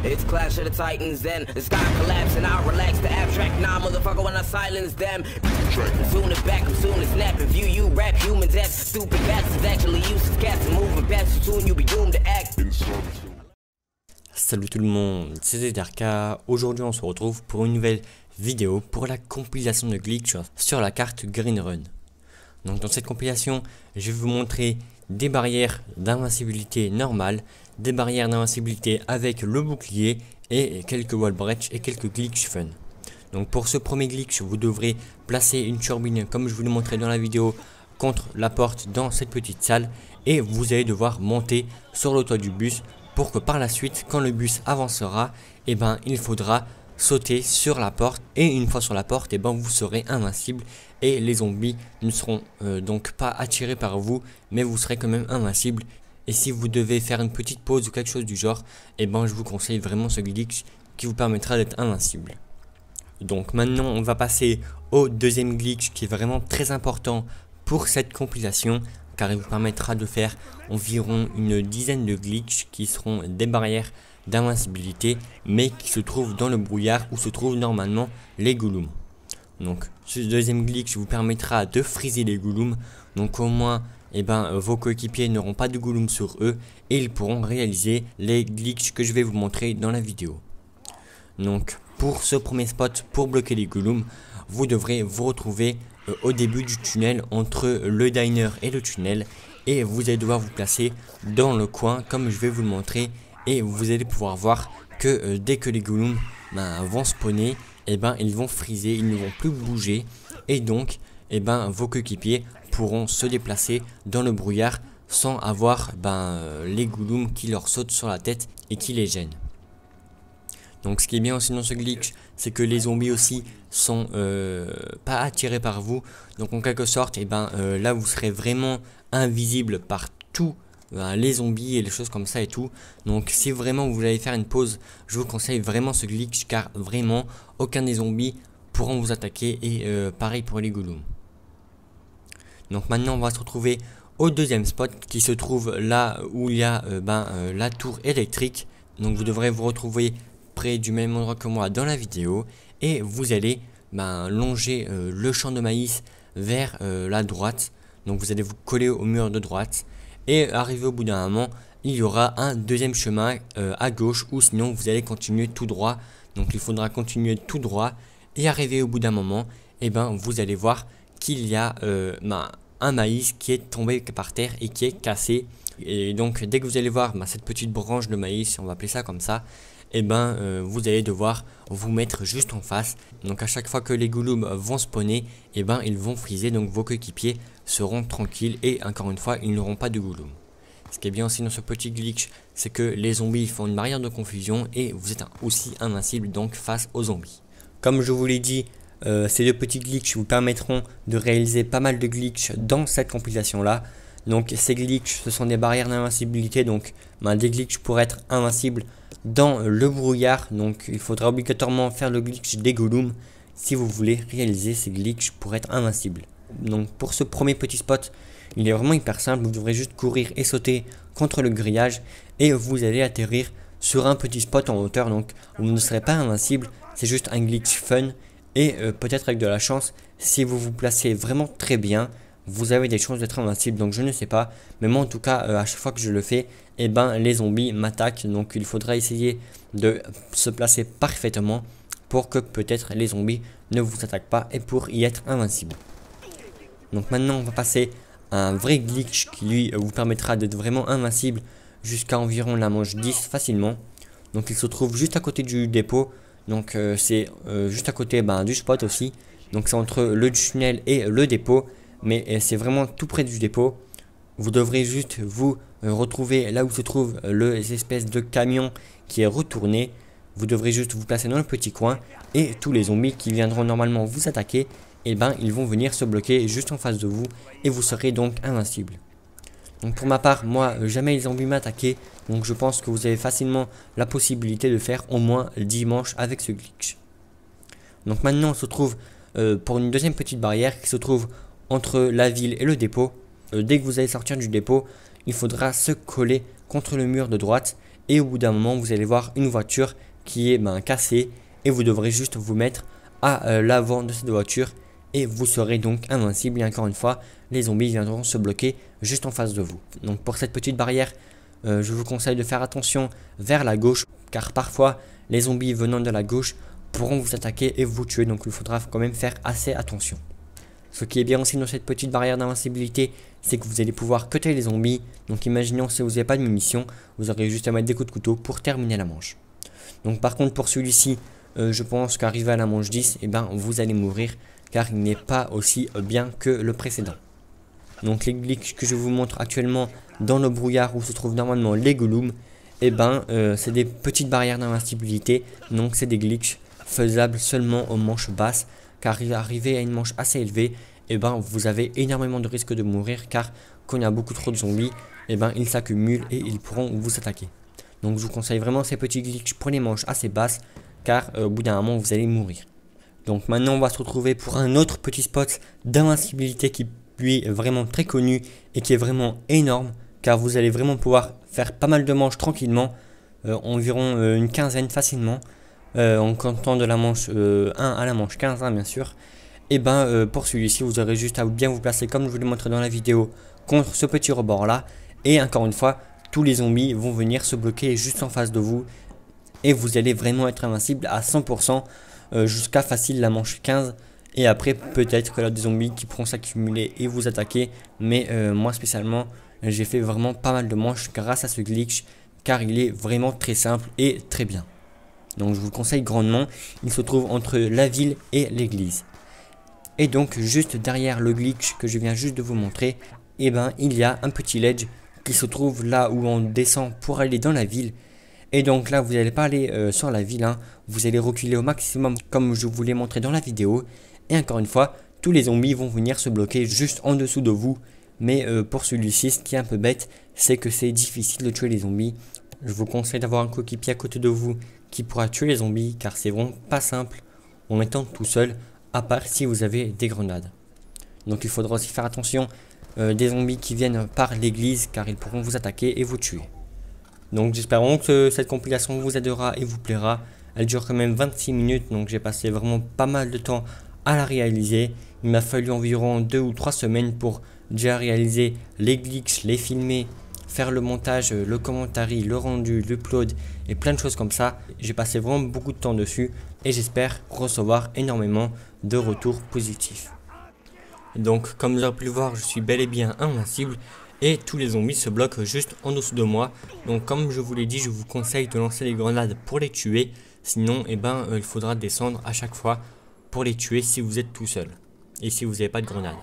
It's clash of the titans then the sky collapse and I relax the abstract nah motherfucker when I silence them. I'm soon to back, I'm soon to snap and view you rap humans as stupid bastards actually useless cats and moving past soon you'll be doomed to act. Salut tout le monde, c'est Zdarka. Aujourd'hui on se retrouve pour une nouvelle vidéo pour la compilation de glitch sur la carte Green Run. Donc dans cette compilation, je vais vous montrer des barrières d'invincibilité normales, des barrières d'invincibilité avec le bouclier et quelques wall breach et quelques glitch fun. Donc pour ce premier glitch, vous devrez placer une turbine comme je vous l'ai montré dans la vidéo contre la porte dans cette petite salle et vous allez devoir monter sur le toit du bus pour que par la suite quand le bus avancera, il faudra sauter sur la porte et une fois sur la porte, vous serez invincible et les zombies ne seront donc pas attirés par vous, mais vous serez quand même invincible. Et si vous devez faire une petite pause ou quelque chose du genre, je vous conseille vraiment ce glitch qui vous permettra d'être invincible. Donc maintenant on va passer au deuxième glitch qui est vraiment très important pour cette compilation car il vous permettra de faire environ une dizaine de glitches qui seront des barrières d'invincibilité mais qui se trouvent dans le brouillard où se trouvent normalement les golems. Donc ce deuxième glitch vous permettra de freezer les golems, donc au moins vos coéquipiers n'auront pas de golems sur eux et ils pourront réaliser les glitches que je vais vous montrer dans la vidéo. Donc pour ce premier spot, pour bloquer les golems, vous devrez vous retrouver au début du tunnel entre le diner et le tunnel et vous allez devoir vous placer dans le coin comme je vais vous le montrer et vous allez pouvoir voir que dès que les golems vont spawner, ils vont freezer, ils ne vont plus bouger et donc vos coéquipiers pourront se déplacer dans le brouillard sans avoir les golems qui leur sautent sur la tête et qui les gênent. Donc ce qui est bien aussi dans ce glitch, c'est que les zombies aussi sont pas attirés par vous. Donc en quelque sorte, là vous serez vraiment invisible par tous les zombies et les choses comme ça et tout. Donc si vraiment vous voulez faire une pause, je vous conseille vraiment ce glitch car vraiment aucun des zombies pourront vous attaquer et pareil pour les golems. Donc maintenant on va se retrouver au deuxième spot qui se trouve là où il y a la tour électrique. Donc vous devrez vous retrouver près du même endroit que moi dans la vidéo et vous allez longer le champ de maïs vers la droite. Donc vous allez vous coller au mur de droite et arrivé au bout d'un moment il y aura un deuxième chemin à gauche ou sinon vous allez continuer tout droit. Donc il faudra continuer tout droit et arrivé au bout d'un moment vous allez voir qu'il y a un maïs qui est tombé par terre et qui est cassé. Et donc dès que vous allez voir cette petite branche de maïs, on va appeler ça comme ça, vous allez devoir vous mettre juste en face. Donc à chaque fois que les golems vont spawner, ils vont freezer, donc vos coéquipiers seront tranquilles et encore une fois ils n'auront pas de golems. Ce qui est bien aussi dans ce petit glitch, c'est que les zombies font une barrière de confusion et vous êtes aussi invincible donc face aux zombies. Comme je vous l'ai dit, ces deux petits glitches vous permettront de réaliser pas mal de glitches dans cette compilation là. Donc ces glitches ce sont des barrières d'invincibilité, donc des glitches pour être invincible dans le brouillard. Donc il faudra obligatoirement faire le glitch des golems si vous voulez réaliser ces glitches pour être invincible. Donc pour ce premier petit spot, il est vraiment hyper simple, vous devrez juste courir et sauter contre le grillage et vous allez atterrir sur un petit spot en hauteur. Donc vous ne serez pas invincible, c'est juste un glitch fun et peut-être avec de la chance, si vous vous placez vraiment très bien, vous avez des chances d'être invincible. Donc je ne sais pas, mais moi en tout cas à chaque fois que je le fais, les zombies m'attaquent. Donc il faudra essayer de se placer parfaitement pour que peut-être les zombies ne vous attaquent pas et pour y être invincible. Donc maintenant on va passer à un vrai glitch qui lui vous permettra d'être vraiment invincible jusqu'à environ la manche 10 facilement. Donc il se trouve juste à côté du dépôt. Donc c'est juste à côté du spot aussi. Donc c'est entre le tunnel et le dépôt, mais c'est vraiment tout près du dépôt. Vous devrez juste vous retrouver là où se trouve les espèces de camion qui est retourné. Vous devrez juste vous placer dans le petit coin et tous les zombies qui viendront normalement vous attaquer, ils vont venir se bloquer juste en face de vous et vous serez donc invincible. Donc pour ma part, moi jamais les zombies m'attaquaient, donc je pense que vous avez facilement la possibilité de faire au moins 10 manches avec ce glitch. Donc maintenant on se trouve pour une deuxième petite barrière qui se trouve entre la ville et le dépôt. Dès que vous allez sortir du dépôt, il faudra se coller contre le mur de droite et au bout d'un moment vous allez voir une voiture qui est cassée et vous devrez juste vous mettre à l'avant de cette voiture et vous serez donc invincible. Et encore une fois, les zombies viendront se bloquer juste en face de vous. Donc pour cette petite barrière, je vous conseille de faire attention vers la gauche, car parfois les zombies venant de la gauche pourront vous attaquer et vous tuer, donc il faudra quand même faire assez attention. Ce qui est bien aussi dans cette petite barrière d'invincibilité, c'est que vous allez pouvoir cutter les zombies. Donc imaginons si vous n'avez pas de munitions, vous aurez juste à mettre des coups de couteau pour terminer la manche. Donc par contre pour celui-ci, je pense qu'arrivé à la manche 10, vous allez mourir, car il n'est pas aussi bien que le précédent. Donc les glitches que je vous montre actuellement dans le brouillard où se trouve normalement les golems, c'est des petites barrières d'invincibilité. Donc c'est des glitches faisables seulement aux manches basses, car arrivé à une manche assez élevée, vous avez énormément de risques de mourir, car quand il y a beaucoup trop de zombies, ils s'accumulent et ils pourront vous attaquer. Donc je vous conseille vraiment ces petits glitches pour les manches assez basses, car au bout d'un moment vous allez mourir. Donc maintenant on va se retrouver pour un autre petit spot d'invincibilité qui lui est vraiment très connu et qui est vraiment énorme, car vous allez vraiment pouvoir faire pas mal de manches tranquillement, environ une quinzaine facilement, en comptant de la manche 1 à la manche 15 bien sûr. Et pour celui-ci vous aurez juste à bien vous placer comme je vous l'ai montré dans la vidéo contre ce petit rebord là, et encore une fois tous les zombies vont venir se bloquer juste en face de vous et vous allez vraiment être invincible à 100% jusqu'à facile la manche 15. Et après peut-être que là des zombies qui pourront s'accumuler et vous attaquer, mais moi spécialement j'ai fait vraiment pas mal de manches grâce à ce glitch, car il est vraiment très simple et très bien. Donc je vous le conseille grandement. Il se trouve entre la ville et l'église. Et donc juste derrière le glitch que je viens juste de vous montrer, il y a un petit ledge qui se trouve là où on descend pour aller dans la ville. Et donc là vous n'allez pas aller sur la ville, vous allez reculer au maximum comme je vous l'ai montré dans la vidéo. Et encore une fois, tous les zombies vont venir se bloquer juste en dessous de vous. Mais pour celui-ci, ce qui est un peu bête, c'est que c'est difficile de tuer les zombies. Je vous conseille d'avoir un coéquipier à côté de vous qui pourra tuer les zombies, car c'est vraiment pas simple en étant tout seul, à part si vous avez des grenades. Donc il faudra aussi faire attention des zombies qui viennent par l'église, car ils pourront vous attaquer et vous tuer. Donc j'espère que cette compilation vous aidera et vous plaira. Elle dure quand même 26 minutes, donc j'ai passé vraiment pas mal de temps à la réaliser. Il m'a fallu environ 2 ou 3 semaines pour déjà réaliser les glitches, les filmer, faire le montage, le commentaire, le rendu, l'upload et plein de choses comme ça. J'ai passé vraiment beaucoup de temps dessus et j'espère recevoir énormément de retours positifs. Donc comme vous avez pu le voir, je suis bel et bien invincible et tous les zombies se bloquent juste en dessous de moi. Donc comme je vous l'ai dit, je vous conseille de lancer les grenades pour les tuer. Sinon il faudra descendre à chaque fois pour les tuer si vous êtes tout seul et si vous n'avez pas de grenade.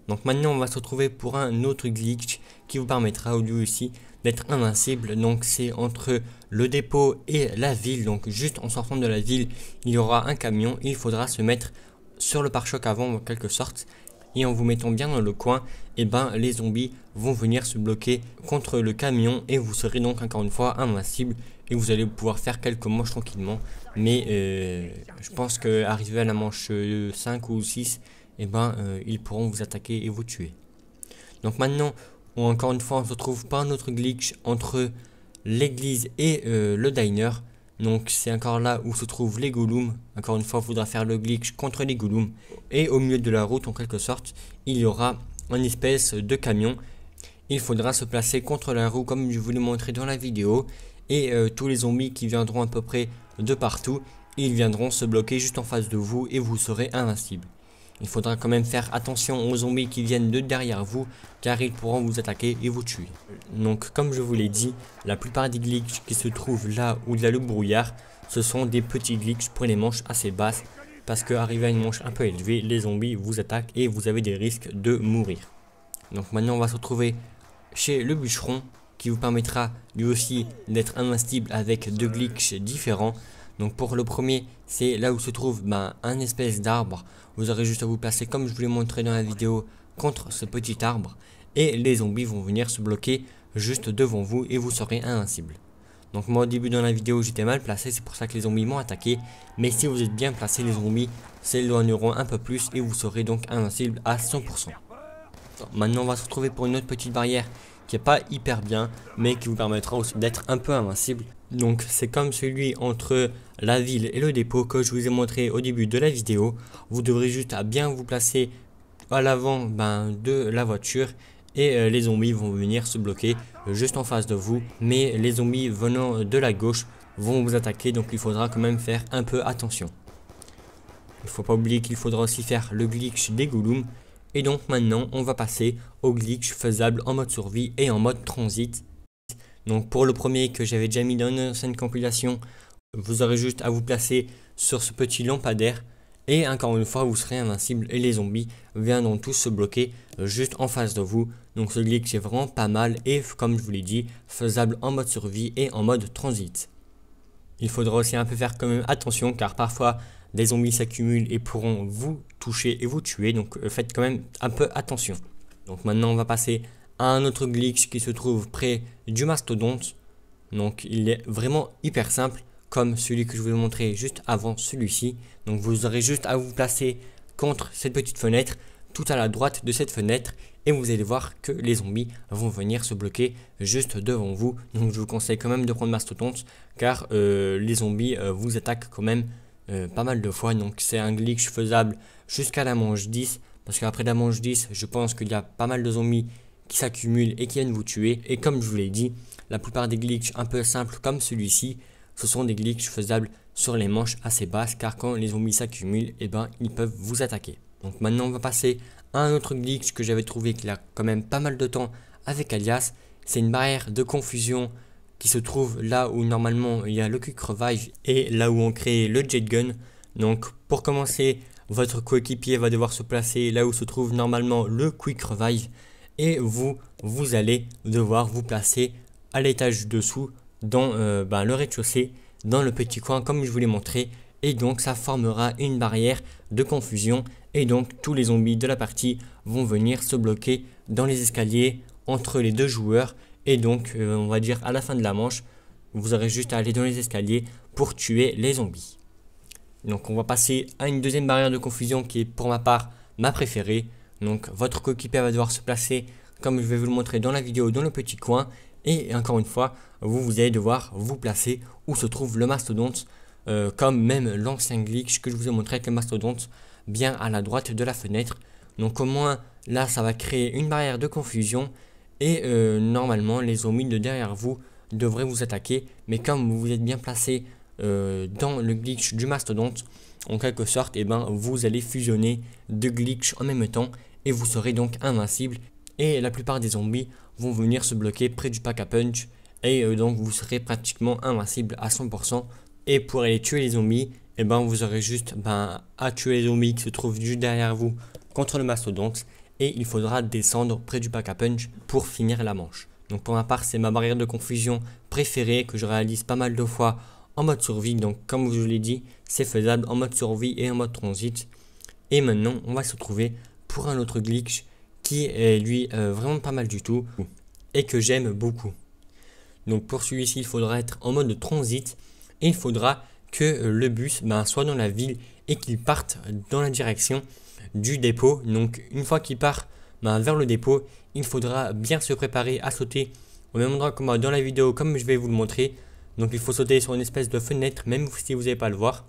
Donc maintenant on va se retrouver pour un autre glitch qui vous permettra lui aussi d'être invincible. Donc c'est entre le dépôt et la ville. Donc juste en sortant de la ville, il y aura un camion et il faudra se mettre sur le pare-choc avant en quelque sorte. Et en vous mettant bien dans le coin, les zombies vont venir se bloquer contre le camion et vous serez donc encore une fois invincible et vous allez pouvoir faire quelques manches tranquillement. Mais je pense qu'arrivé à la manche 5 ou 6, ils pourront vous attaquer et vous tuer. Donc maintenant, encore une fois, on se retrouve par un autre glitch entre l'église et le diner. Donc c'est encore là où se trouvent les golems. Encore une fois, il faudra faire le glitch contre les golems. Et au milieu de la route, en quelque sorte, il y aura une espèce de camion. Il faudra se placer contre la roue comme je vous l'ai montré dans la vidéo. Et tous les zombies qui viendront à peu près de partout, ils viendront se bloquer juste en face de vous et vous serez invincible. Il faudra quand même faire attention aux zombies qui viennent de derrière vous, car ils pourront vous attaquer et vous tuer. Donc comme je vous l'ai dit, la plupart des glitches qui se trouvent là où il y a le brouillard, ce sont des petits glitches pour les manches assez basses, parce qu'arrivé à une manche un peu élevée, les zombies vous attaquent et vous avez des risques de mourir. Donc maintenant on va se retrouver chez le bûcheron, qui vous permettra lui aussi d'être invincible avec deux glitches différents. Donc pour le premier, c'est là où se trouve un espèce d'arbre. Vous aurez juste à vous placer comme je vous l'ai montré dans la vidéo contre ce petit arbre. Et les zombies vont venir se bloquer juste devant vous et vous serez invincible. Donc moi au début dans la vidéo j'étais mal placé, c'est pour ça que les zombies m'ont attaqué. Mais si vous êtes bien placé, les zombies s'éloigneront un peu plus et vous serez donc invincible à 100%. Maintenant on va se retrouver pour une autre petite barrière qui est pas hyper bien, mais qui vous permettra aussi d'être un peu invincible. Donc c'est comme celui entre la ville et le dépôt que je vous ai montré au début de la vidéo. Vous devrez juste à bien vous placer à l'avant de la voiture et les zombies vont venir se bloquer juste en face de vous. Mais les zombies venant de la gauche vont vous attaquer, donc il faudra quand même faire un peu attention. Il ne faut pas oublier qu'il faudra aussi faire le glitch des golems. Et donc maintenant on va passer au glitch faisable en mode survie et en mode transit. Donc pour le premier que j'avais déjà mis dans une ancienne compilation, vous aurez juste à vous placer sur ce petit lampadaire. Et encore une fois vous serez invincible et les zombies viendront tous se bloquer juste en face de vous. Donc ce glitch est vraiment pas mal et comme je vous l'ai dit, faisable en mode survie et en mode transit. Il faudra aussi un peu faire quand même attention car parfois des zombies s'accumulent et pourront vous toucher et vous tuer. Donc faites quand même un peu attention. Donc maintenant on va passer à un autre glitch qui se trouve près du mastodonte. Donc il est vraiment hyper simple comme celui que je vous ai montré juste avant celui-ci. Donc vous aurez juste à vous placer contre cette petite fenêtre, tout à la droite de cette fenêtre, et vous allez voir que les zombies vont venir se bloquer juste devant vous. Donc je vous conseille quand même de prendre mastodonte car les zombies vous attaquent quand même pas mal de fois. Donc c'est un glitch faisable jusqu'à la manche 10, parce qu'après la manche 10 je pense qu'il y a pas mal de zombies qui s'accumulent et qui viennent vous tuer. Et comme je vous l'ai dit, la plupart des glitches un peu simples comme celui-ci, ce sont des glitches faisables sur les manches assez basses, car quand les zombies s'accumulent, et ils peuvent vous attaquer. Donc maintenant on va passer à un autre glitch que j'avais trouvé qu'il a quand même pas mal de temps avec Alias. C'est une barrière de confusion qui se trouve là où normalement il y a le quick revive et là où on crée le jet gun. Donc pour commencer, votre coéquipier va devoir se placer là où se trouve normalement le quick revive et vous allez devoir vous placer à l'étage dessous dans le rez-de-chaussée, dans le petit coin comme je vous l'ai montré, et donc ça formera une barrière de confusion et donc tous les zombies de la partie vont venir se bloquer dans les escaliers entre les deux joueurs. Et donc on va dire à la fin de la manche, vous aurez juste à aller dans les escaliers pour tuer les zombies. Donc on va passer à une deuxième barrière de confusion qui est pour ma part ma préférée. Donc votre coéquipier va devoir se placer comme je vais vous le montrer dans la vidéo dans le petit coin. Et encore une fois, vous allez devoir vous placer où se trouve le mastodonte, comme même l'ancien glitch que je vous ai montré avec le mastodonte, bien à la droite de la fenêtre. Donc au moins là ça va créer une barrière de confusion et normalement les zombies de derrière vous devraient vous attaquer. Mais comme vous êtes bien placé dans le glitch du mastodonte, en quelque sorte, vous allez fusionner deux glitches en même temps et vous serez donc invincible. Et la plupart des zombies vont venir se bloquer près du pack à punch et donc vous serez pratiquement invincible à 100%. Et pour aller tuer les zombies, vous aurez juste à tuer les zombies qui se trouvent juste derrière vous contre le mastodonte, et il faudra descendre près du pack à punch pour finir la manche. Donc pour ma part, c'est ma barrière de confusion préférée que je réalise pas mal de fois en mode survie. Donc comme je vous l'ai dit, c'est faisable en mode survie et en mode transit. Et maintenant on va se retrouver pour un autre glitch qui est lui vraiment pas mal du tout et que j'aime beaucoup. Donc pour celui-ci, il faudra être en mode transit et il faudra que le bus soit dans la ville et qu'il parte dans la direction du dépôt. Donc une fois qu'il part vers le dépôt, il faudra bien se préparer à sauter au même endroit que moi dans la vidéo comme je vais vous le montrer. Donc il faut sauter sur une espèce de fenêtre, même si vous n'allez pas le voir.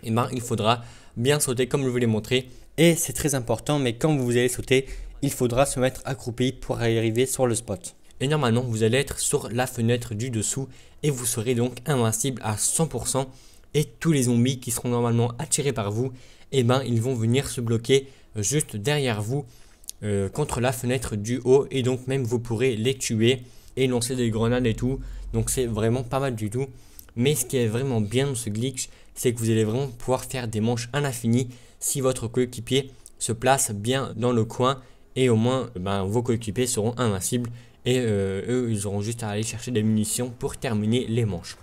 Il faudra bien sauter comme je vous l'ai montré. Et c'est très important, mais quand vous allez sauter, il faudra se mettre accroupi pour arriver sur le spot. Et normalement, vous allez être sur la fenêtre du dessous et vous serez donc invincible à 100%. Et tous les zombies qui seront normalement attirés par vous, ils vont venir se bloquer juste derrière vous contre la fenêtre du haut. Et donc même vous pourrez les tuer et lancer des grenades et tout. Donc c'est vraiment pas mal du tout. Mais ce qui est vraiment bien dans ce glitch, c'est que vous allez vraiment pouvoir faire des manches à l'infini si votre coéquipier se place bien dans le coin. Et au moins vos coéquipiers seront invincibles et eux ils auront juste à aller chercher des munitions pour terminer les manches.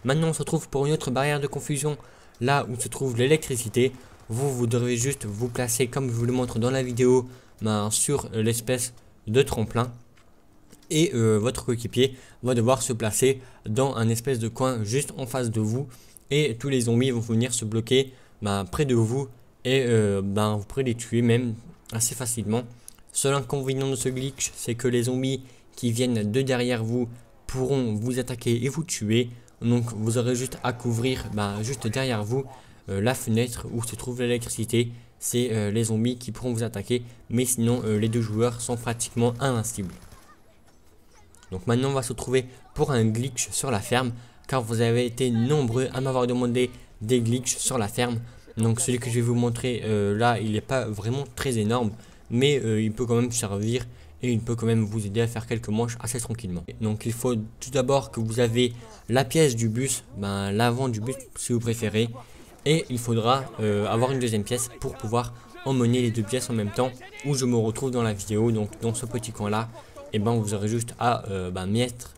Maintenant on se retrouve pour une autre barrière de confusion, là où se trouve l'électricité. Vous devez juste vous placer comme je vous le montre dans la vidéo sur l'espèce de tremplin. Et votre coéquipier va devoir se placer dans un espèce de coin juste en face de vous. Et tous les zombies vont venir se bloquer près de vous. Et vous pourrez les tuer même assez facilement. Seul inconvénient de ce glitch, c'est que les zombies qui viennent de derrière vous pourront vous attaquer et vous tuer. Donc vous aurez juste à couvrir juste derrière vous la fenêtre où se trouve l'électricité. C'est les zombies qui pourront vous attaquer, mais sinon les deux joueurs sont pratiquement invincibles. Donc maintenant on va se retrouver pour un glitch sur la ferme, car vous avez été nombreux à m'avoir demandé des glitches sur la ferme. Donc celui que je vais vous montrer là, il n'est pas vraiment très énorme, mais il peut quand même servir et il peut quand même vous aider à faire quelques manches assez tranquillement. Donc il faut tout d'abord que vous avez la pièce du bus, l'avant du bus si vous préférez, et il faudra avoir une deuxième pièce pour pouvoir emmener les deux pièces en même temps, où je me retrouve dans la vidéo. Donc dans ce petit coin là, et vous aurez juste à mettre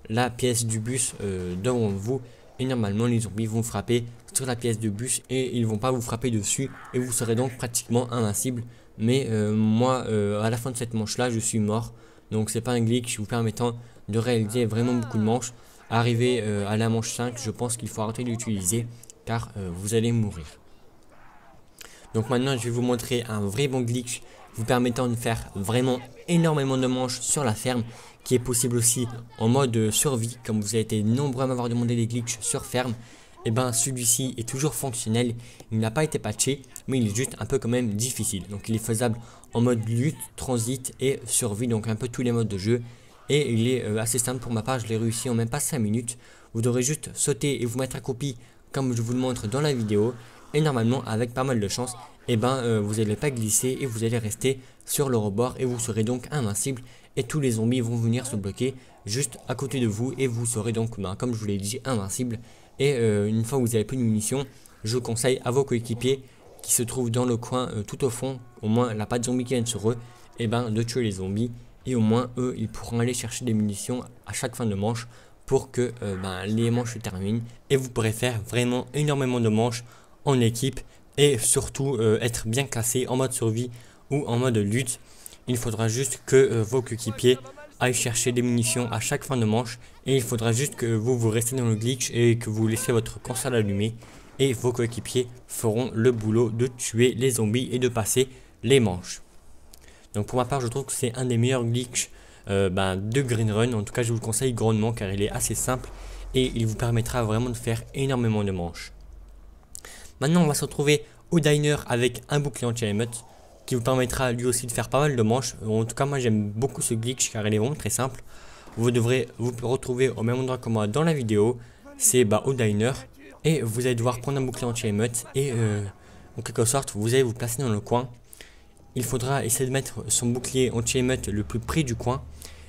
la pièce du bus devant vous, et normalement les zombies vont frapper sur la pièce de bus et ils vont pas vous frapper dessus, et vous serez donc pratiquement invincible. Mais moi à la fin de cette manche là je suis mort, donc c'est pas un glitch vous permettant de réaliser vraiment beaucoup de manches. Arrivé à la manche 5, je pense qu'il faut arrêter d'utiliser, car vous allez mourir. Donc maintenant je vais vous montrer un vrai bon glitch vous permettant de faire vraiment énormément de manches sur la ferme, qui est possible aussi en mode survie. Comme vous avez été nombreux à m'avoir demandé des glitches sur ferme, et celui-ci est toujours fonctionnel. Il n'a pas été patché, mais il est juste un peu quand même difficile. Donc il est faisable en mode lutte, transit et survie, donc un peu tous les modes de jeu. Et il est assez simple pour ma part, je l'ai réussi en même pas 5 minutes. Vous devrez juste sauter et vous mettre accroupi comme je vous le montre dans la vidéo. Et normalement avec pas mal de chance, vous n'allez pas glisser et vous allez rester sur le rebord, et vous serez donc invincible. Et tous les zombies vont venir se bloquer juste à côté de vous, et vous serez donc comme je vous l'ai dit invincible. Et une fois que vous avez plus de munitions, je conseille à vos coéquipiers qui se trouvent dans le coin tout au fond, au moins la pas de zombies qui viennent sur eux, de tuer les zombies, et au moins eux ils pourront aller chercher des munitions à chaque fin de manche pour que les manches se terminent, et vous pourrez faire vraiment énormément de manches en équipe, et surtout être bien classé en mode survie ou en mode lutte. Il faudra juste que vos coéquipiers aillent chercher des munitions à chaque fin de manche, et il faudra juste que vous restez dans le glitch et que vous laissez votre console allumée, et vos coéquipiers feront le boulot de tuer les zombies et de passer les manches. Donc pour ma part je trouve que c'est un des meilleurs glitches de Green Run. En tout cas je vous le conseille grandement, car il est assez simple et il vous permettra vraiment de faire énormément de manches. Maintenant on va se retrouver au diner avec un bouclier anti-émeute qui vous permettra lui aussi de faire pas mal de manches. En tout cas moi j'aime beaucoup ce glitch car il est vraiment très simple. Vous devrez vous retrouver au même endroit que moi dans la vidéo, c'est au diner, et vous allez devoir prendre un bouclier anti-émeute et en quelque sorte vous allez vous placer dans le coin. Il faudra essayer de mettre son bouclier anti-émeute le plus près du coin,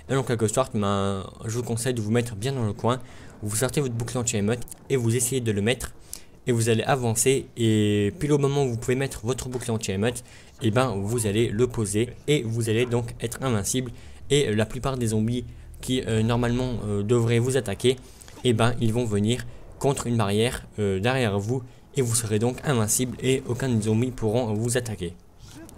et en quelque sorte je vous conseille de vous mettre bien dans le coin. Vous sortez votre bouclier anti-émeute et vous essayez de le mettre, et vous allez avancer, et puis au moment où vous pouvez mettre votre bouclier anti-émeute, vous allez le poser et vous allez donc être invincible. Et la plupart des zombies qui normalement devraient vous attaquer, ils vont venir contre une barrière derrière vous, et vous serez donc invincible et aucun des zombies pourront vous attaquer.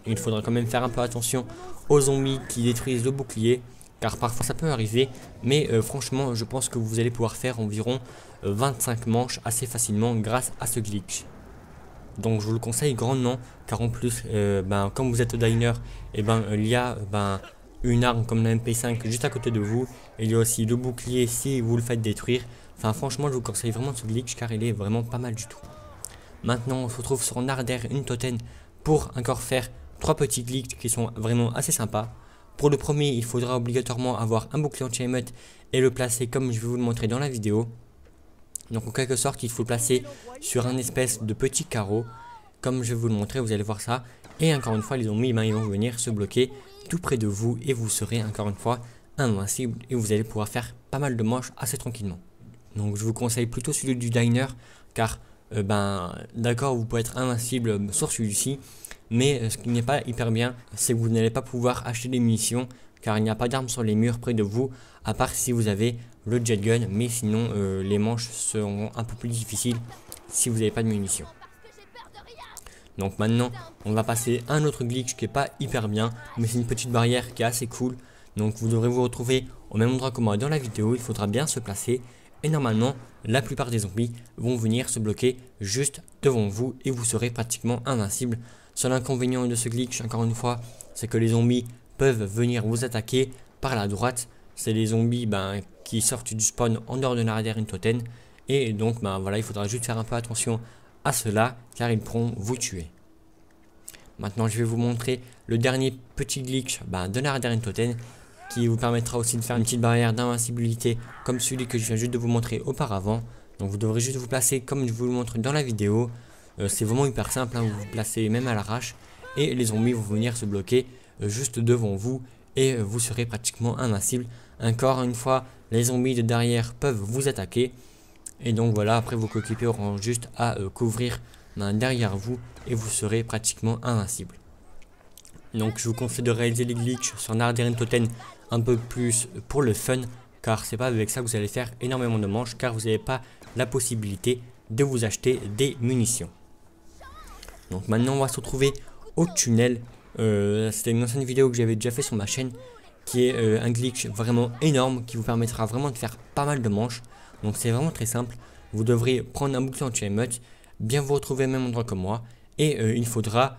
Il faudra quand même faire un peu attention aux zombies qui détruisent le bouclier, car parfois ça peut arriver, mais franchement je pense que vous allez pouvoir faire environ 25 manches assez facilement grâce à ce glitch. Donc je vous le conseille grandement, car en plus comme vous êtes au diner, il y a une arme comme la MP5 juste à côté de vous, et il y a aussi le bouclier si vous le faites détruire. Enfin franchement je vous conseille vraiment ce glitch car il est vraiment pas mal du tout. Maintenant on se retrouve sur Narder une Toten pour encore faire 3 petits glitches qui sont vraiment assez sympas. Pour le premier il faudra obligatoirement avoir un bouclier anti-émeute et le placer comme je vais vous le montrer dans la vidéo. Donc en quelque sorte il faut le placer sur un espèce de petit carreau comme je vais vous le montrer, vous allez voir ça. Et encore une fois les zombies ils vont venir se bloquer tout près de vous, et vous serez encore une fois invincible, et vous allez pouvoir faire pas mal de manches assez tranquillement. Donc je vous conseille plutôt celui du diner, car d'accord vous pouvez être invincible sur celui-ci, mais ce qui n'est pas hyper bien c'est que vous n'allez pas pouvoir acheter des munitions, car il n'y a pas d'armes sur les murs près de vous, à part si vous avez le jet gun, mais sinon les manches seront un peu plus difficiles si vous n'avez pas de munitions. Donc maintenant on va passer à un autre glitch qui est pas hyper bien, mais c'est une petite barrière qui est assez cool. Donc vous devrez vous retrouver au même endroit que moi dans la vidéo, il faudra bien se placer, et normalement la plupart des zombies vont venir se bloquer juste devant vous, et vous serez pratiquement invincible. Seul inconvénient de ce glitch encore une fois, c'est que les zombies peuvent venir vous attaquer par la droite. C'est les zombies qui sortent du spawn en dehors de Narder Totem. Et donc voilà, il faudra juste faire un peu attention à cela car ils pourront vous tuer. Maintenant je vais vous montrer le dernier petit glitch de Narder Totem qui vous permettra aussi de faire une petite barrière d'invincibilité comme celui que je viens juste de vous montrer auparavant. Donc vous devrez juste vous placer comme je vous le montre dans la vidéo. C'est vraiment hyper simple, vous vous placez même à l'arrache et les zombies vont venir se bloquer juste devant vous et vous serez pratiquement invincible. Encore une fois, les zombies de derrière peuvent vous attaquer et donc voilà, après vos coéquipiers auront juste à couvrir derrière vous et vous serez pratiquement invincible. Donc je vous conseille de réaliser les glitches sur Narder Totem un peu plus pour le fun, car c'est pas avec ça que vous allez faire énormément de manches, car vous n'avez pas la possibilité de vous acheter des munitions. Donc maintenant on va se retrouver au tunnel. C'était une ancienne vidéo que j'avais déjà fait sur ma chaîne, qui est un glitch vraiment énorme qui vous permettra vraiment de faire pas mal de manches. Donc c'est vraiment très simple, vous devrez prendre un bouclier anti-émeute, bien vous retrouver au même endroit que moi, et il faudra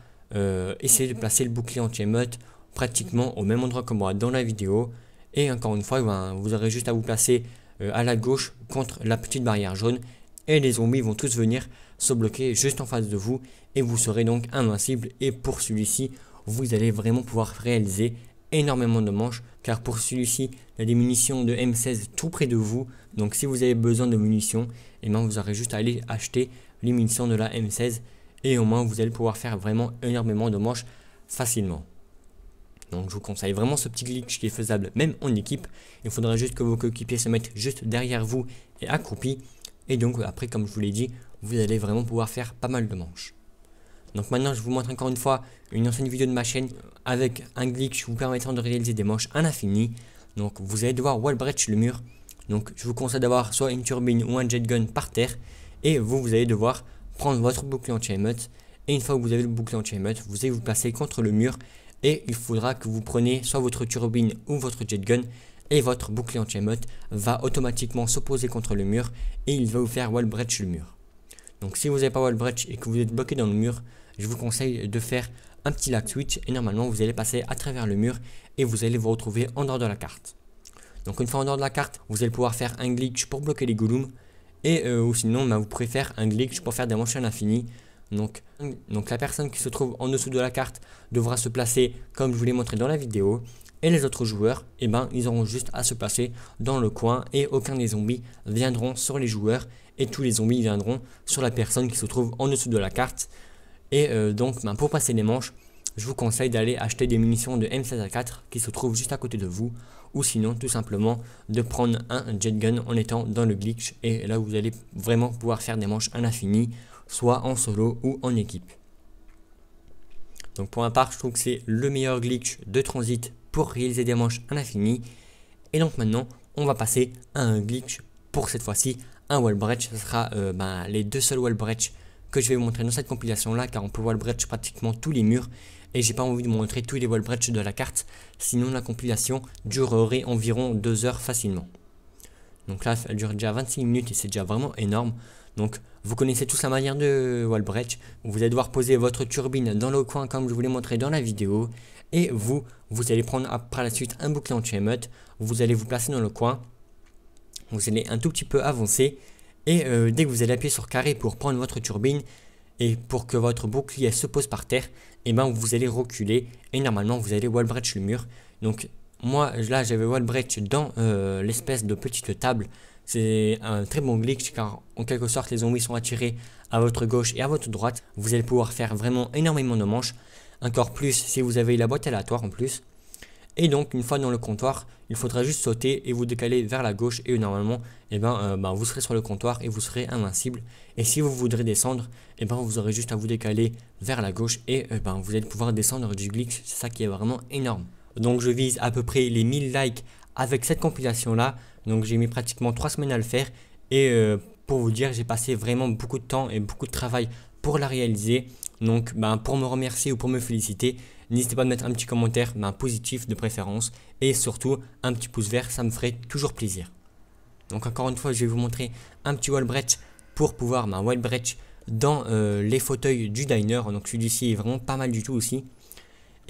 essayer de placer le bouclier anti-émeute pratiquement au même endroit que moi dans la vidéo. Et encore une fois, vous aurez juste à vous placer à la gauche contre la petite barrière jaune, et les zombies vont tous venir se bloquer juste en face de vous, et vous serez donc invincible. Et pour celui-ci, vous allez vraiment pouvoir réaliser énormément de manches, car pour celui-ci, il y a des munitions de M16 tout près de vous. Donc si vous avez besoin de munitions, vous aurez juste à aller acheter les munitions de la M16, et au moins vous allez pouvoir faire vraiment énormément de manches facilement. Donc je vous conseille vraiment ce petit glitch qui est faisable même en équipe. Il faudra juste que vos coéquipiers se mettent juste derrière vous et accroupis. Et donc après, comme je vous l'ai dit, vous allez vraiment pouvoir faire pas mal de manches. Donc maintenant je vous montre encore une fois une ancienne vidéo de ma chaîne avec un glitch vous permettant de réaliser des manches à l'infini. Donc vous allez devoir wall breach le mur. Donc je vous conseille d'avoir soit une turbine ou un jet gun par terre. Et vous allez devoir prendre votre bouclier anti-émeute. Et une fois que vous avez le bouclier anti-émeute, vous allez vous placer contre le mur. Et il faudra que vous preniez soit votre turbine ou votre jet gun. Et votre bouclier anti-émeute va automatiquement s'opposer contre le mur. Et il va vous faire wall breach le mur. Donc si vous n'avez pas wall breach et que vous êtes bloqué dans le mur, je vous conseille de faire un petit lag switch. Et normalement vous allez passer à travers le mur. Et vous allez vous retrouver en dehors de la carte. Donc une fois en dehors de la carte, vous allez pouvoir faire un glitch pour bloquer les golems. Et ou sinon vous pourrez faire un glitch pour faire des manches à l'infini. Donc la personne qui se trouve en dessous de la carte devra se placer comme je vous l'ai montré dans la vidéo. Et les autres joueurs, ils auront juste à se placer dans le coin. Et aucun des zombies viendront sur les joueurs. Et tous les zombies viendront sur la personne qui se trouve en dessous de la carte. Et donc pour passer les manches, je vous conseille d'aller acheter des munitions de M16A4 qui se trouvent juste à côté de vous. Ou sinon tout simplement de prendre un jet gun en étant dans le glitch. Et là vous allez vraiment pouvoir faire des manches à l'infini, soit en solo ou en équipe. Donc pour ma part, je trouve que c'est le meilleur glitch de transit pour réaliser des manches à l'infini. Et donc maintenant on va passer à un glitch pour cette fois-ci un wall breach. Ce sera les deux seuls wall breach que je vais vous montrer dans cette compilation là, car on peut wall breach pratiquement tous les murs. Et j'ai pas envie de vous montrer tous les wall breach de la carte, sinon la compilation durerait environ 2 heures facilement. Donc là elle dure déjà 26 minutes et c'est déjà vraiment énorme. Donc vous connaissez tous la manière de wall breach. Vous allez devoir poser votre turbine dans le coin comme je vous l'ai montré dans la vidéo. Et vous allez prendre par la suite un bouclier anti-émeute. Vous allez vous placer dans le coin. Vous allez un tout petit peu avancer. Et dès que vous allez appuyer sur carré pour prendre votre turbine et pour que votre bouclier se pose par terre, vous allez reculer et normalement vous allez wall breach le mur. Donc moi là j'avais wall breach dans l'espèce de petite table. C'est un très bon glitch car en quelque sorte les zombies sont attirés à votre gauche et à votre droite. Vous allez pouvoir faire vraiment énormément de manches. Encore plus si vous avez la boîte aléatoire en plus. Et donc une fois dans le comptoir, il faudra juste sauter et vous décaler vers la gauche. Et normalement vous serez sur le comptoir et vous serez invincible. Et si vous voudrez descendre, vous aurez juste à vous décaler vers la gauche. Et vous allez pouvoir descendre du glitch. C'est ça qui est vraiment énorme. Donc je vise à peu près les 1000 likes avec cette compilation là. Donc j'ai mis pratiquement 3 semaines à le faire. Et pour vous dire, j'ai passé vraiment beaucoup de temps et beaucoup de travail pour la réaliser. Donc pour me remercier ou pour me féliciter, n'hésitez pas à mettre un petit commentaire positif de préférence. Et surtout un petit pouce vert, ça me ferait toujours plaisir. Donc encore une fois, je vais vous montrer un petit wall breach pour pouvoir wall breach dans les fauteuils du diner. Donc celui-ci est vraiment pas mal du tout aussi.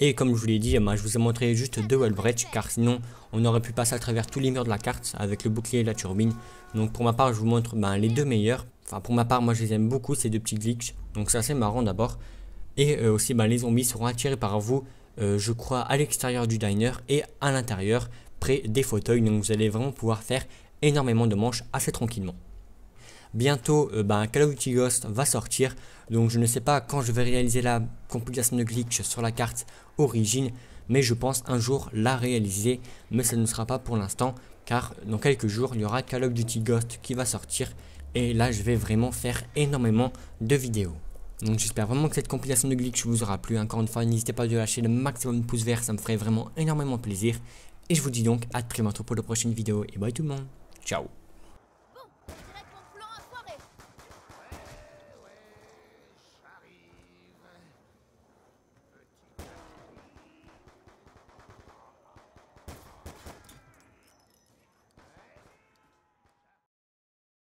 Et comme je vous l'ai dit, je vous ai montré juste 2 wall breach, car sinon on aurait pu passer à travers tous les murs de la carte avec le bouclier et la turbine. Donc pour ma part, je vous montre les 2 meilleurs. Enfin pour ma part, moi je les aime beaucoup ces 2 petits glitches. Donc c'est assez marrant d'abord. Et aussi les zombies seront attirés par vous, je crois, à l'extérieur du diner et à l'intérieur, près des fauteuils. Donc vous allez vraiment pouvoir faire énormément de manches assez tranquillement. Bientôt, Call of Duty Ghost va sortir, donc je ne sais pas quand je vais réaliser la compilation de glitch sur la carte origine, mais je pense un jour la réaliser, mais ça ne sera pas pour l'instant, car dans quelques jours, il y aura Call of Duty Ghost qui va sortir, et là je vais vraiment faire énormément de vidéos. Donc j'espère vraiment que cette compilation de glitch vous aura plu. Encore une fois, n'hésitez pas à lâcher le maximum de pouces verts, ça me ferait vraiment énormément plaisir, et je vous dis donc à très bientôt pour de prochaines vidéos, et bye tout le monde, ciao.